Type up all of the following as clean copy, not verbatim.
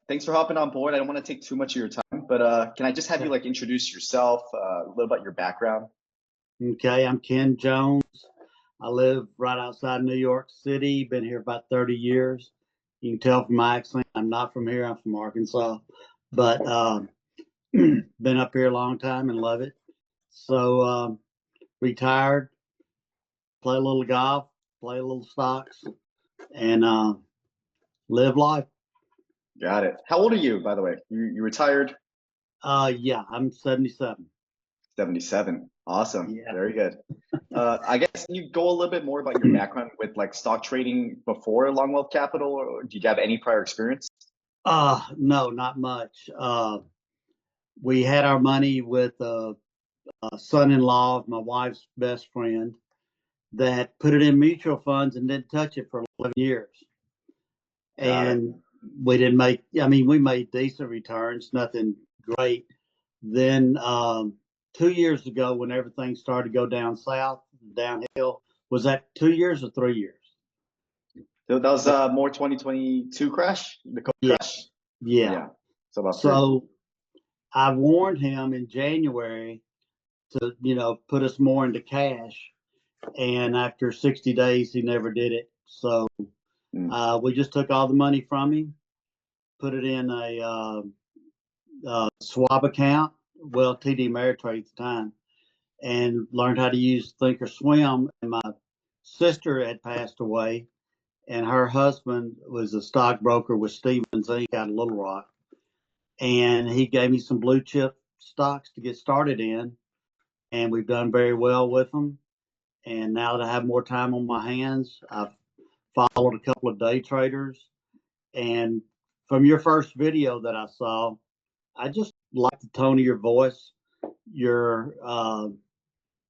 Thanks for hopping on board. I don't want to take too much of your time, but can I just have you Okay. like introduce yourself, a little about your background? Okay, I'm Ken Jones. I live right outside New York City. Been here about 30 years. You can tell from my accent, I'm not from here. I'm from Arkansas, but been up here a long time and love it. So retired, play a little golf, play a little stocks, and live life. Got it. How old are you, by the way? You retired? Yeah, I'm 77. 77. Awesome. Yeah. Very good. I guess can you go a little bit more about your background with like stock trading before Long Wealth Capital, or do you have any prior experience? No, not much. We had our money with son-in-law of my wife's best friend that put it in mutual funds and didn't touch it for 11 years. Got it. And we didn't make, I mean, we made decent returns, nothing great. Then 2 years ago, when everything started to go down south, downhill, was that 2 years or 3 years? So that was more 2022 crash, the COVID Yeah, crash? yeah. Yeah. So about three. So I warned him in January to, put us more into cash. And after 60 days, he never did it. So we just took all the money from him, put it in a swap account, well, TD Ameritrade at the time, and learned how to use Thinkorswim. And my sister had passed away, and her husband was a stockbroker with Stephens Inc. out of Little Rock. And he gave me some blue chip stocks to get started in, and we've done very well with them. And now that I have more time on my hands, I've followed a couple of day traders. And from your first video that I saw, I just like the tone of your voice, your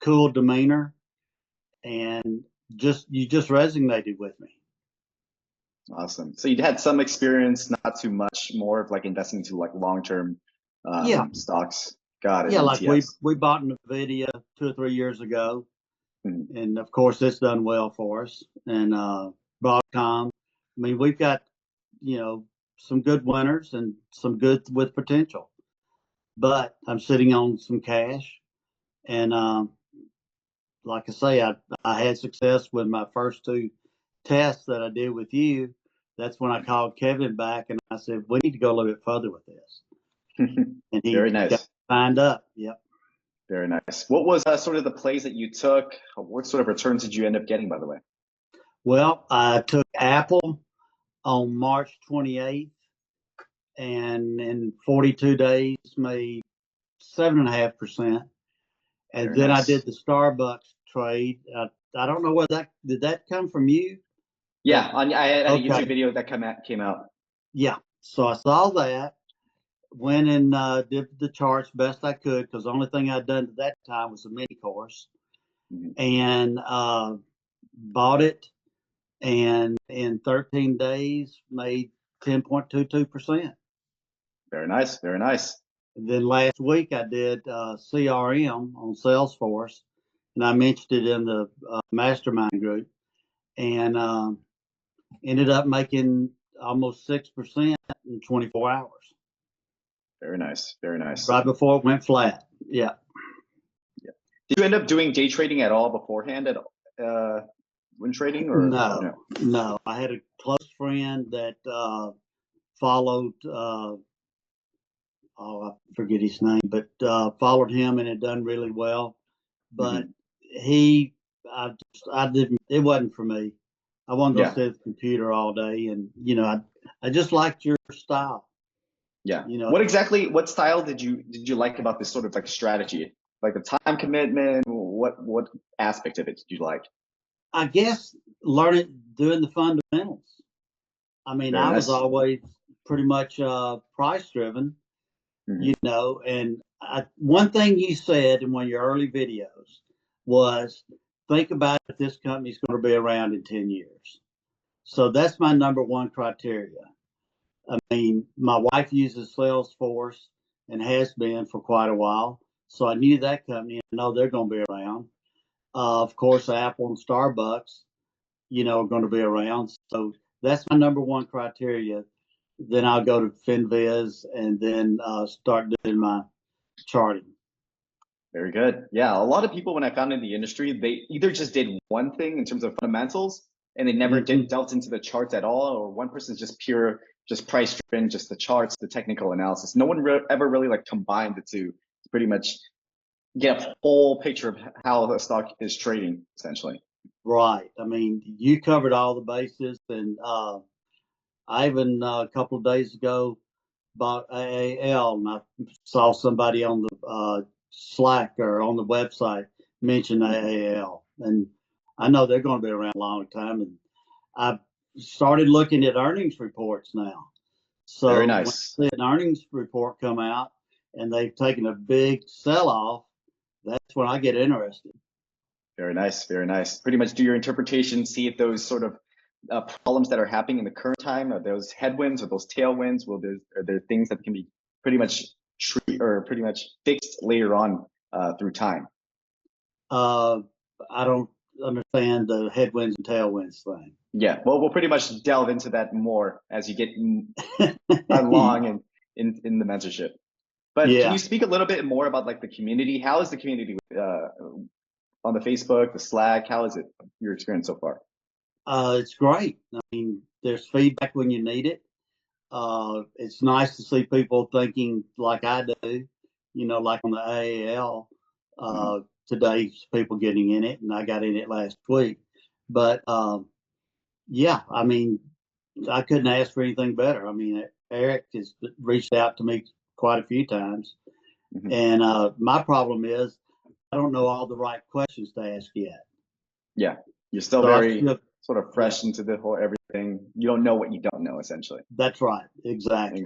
cool demeanor, and you just resonated with me. Awesome. So you had some experience, not too much, more of like investing into like long-term Yeah, stocks. Got it. yeah. Like we ETFs. we bought NVIDIA 2 or 3 years ago, Mhm. and of course it's done well for us. And Broadcom. I mean, we've got some good winners and some good with potential. But I'm sitting on some cash, and like I say, I had success with my first two tests that I did with you. That's when I called Kevin back and I said, we need to go a little bit further with this. And he Very got nice. signed up. Yep. Very nice. What was sort of the plays that you took? What sort of returns did you end up getting, by the way? Well, I took Apple on March 28th, and in 42 days made 7.5%. And Very then I nice. did the Starbucks trade. I don't know where did that come from you? Yeah, I had a YouTube Okay. video that came out. Yeah. So I saw that, went and did the charts best I could because the only thing I'd done at that time was a mini course, and bought it, and in 13 days made 10.22%. Very nice. Very nice. Then last week I did CRM on Salesforce, and I mentioned it in the mastermind group, and ended up making almost 6% in 24 hours. Very nice. Very nice. Right before it went flat. Yeah. Yeah. Did you end up doing day trading at all beforehand when trading, or No. I had a close friend that followed. I forget his name, but followed him and had done really well. But I didn't. It wasn't for me. I want to go sit at the computer all day, and I just liked your style. Yeah. What style did you like about this sort of like strategy? Like the time commitment, what aspect of it did you like? I guess doing the fundamentals. I mean, Very I nice. was always pretty much price driven, and one thing you said in one of your early videos was, think about if this company's going to be around in 10 years. So that's my number one criteria. I mean, my wife uses Salesforce and has been for quite a while. So I knew that company. I know they're going to be around. Of course, Apple and Starbucks, are going to be around. So that's my number one criteria. then I'll go to FinViz and then start doing my charting. Very good. Yeah, a lot of people, when I found in the industry, they either just did one thing in terms of fundamentals and they never delved into the charts at all, or one person's just pure, just price driven, just the charts, the technical analysis. No one ever really like combined the two to pretty much get a full picture of how the stock is trading, essentially. Right. I mean, you covered all the bases, and I even a couple of days ago bought AAL, and I saw somebody on the Slack or on the website mention AAL, and I know they're going to be around a long time. And I started looking at earnings reports now. So very nice. when an earnings report come out and they've taken a big sell off, that's when I get interested. Very nice. Very nice. Pretty much do your interpretation, see if those sort of problems that are happening in the current time are those headwinds or those tailwinds. Are there things that can be pretty much fixed later on through time? I don't understand the headwinds and tailwinds thing. Yeah, well, we'll pretty much delve into that more as you get along in the mentorship. But yeah. Can you speak a little bit more about like the community? How is the community on the Facebook, the Slack? How is it your experience so far? It's great. I mean, there's feedback when you need it. It's nice to see people thinking like I do, like on the AAL. Today's people getting in it, and I got in it last week. But yeah, I mean, I couldn't ask for anything better. I mean, Eric has reached out to me quite a few times, and my problem is I don't know all the right questions to ask yet. Yeah, you're still very sort of fresh into the whole everything. You don't know what you don't know, essentially. That's right. Exactly.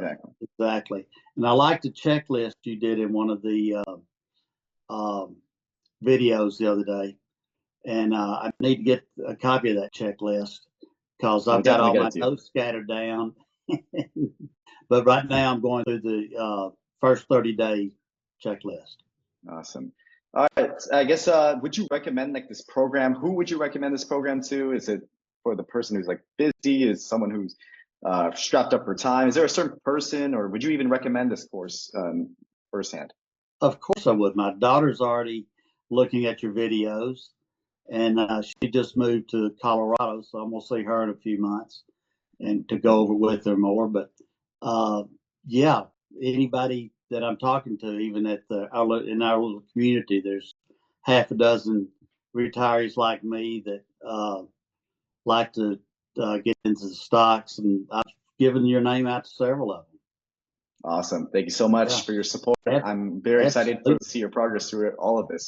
And I like the checklist you did in one of the videos the other day, and I need to get a copy of that checklist because I've got all my notes scattered down. But right now I'm going through the first 30-day checklist. Awesome. All right. I guess would you recommend like this program? Who would you recommend this program to? Is it for the person who's like busy? Is someone who's strapped up for time? Is there a certain person, or would you even recommend this course firsthand? Of course I would. My daughter's already looking at your videos, and she just moved to Colorado, so I'm gonna see her in a few months and to go over with her more. But yeah, anybody that I'm talking to, even at in our little community, there's half a dozen retirees like me that like to get into the stocks, and I've given your name out to several of them. Awesome. Thank you so much for your support. I'm very excited to see your progress through all of this.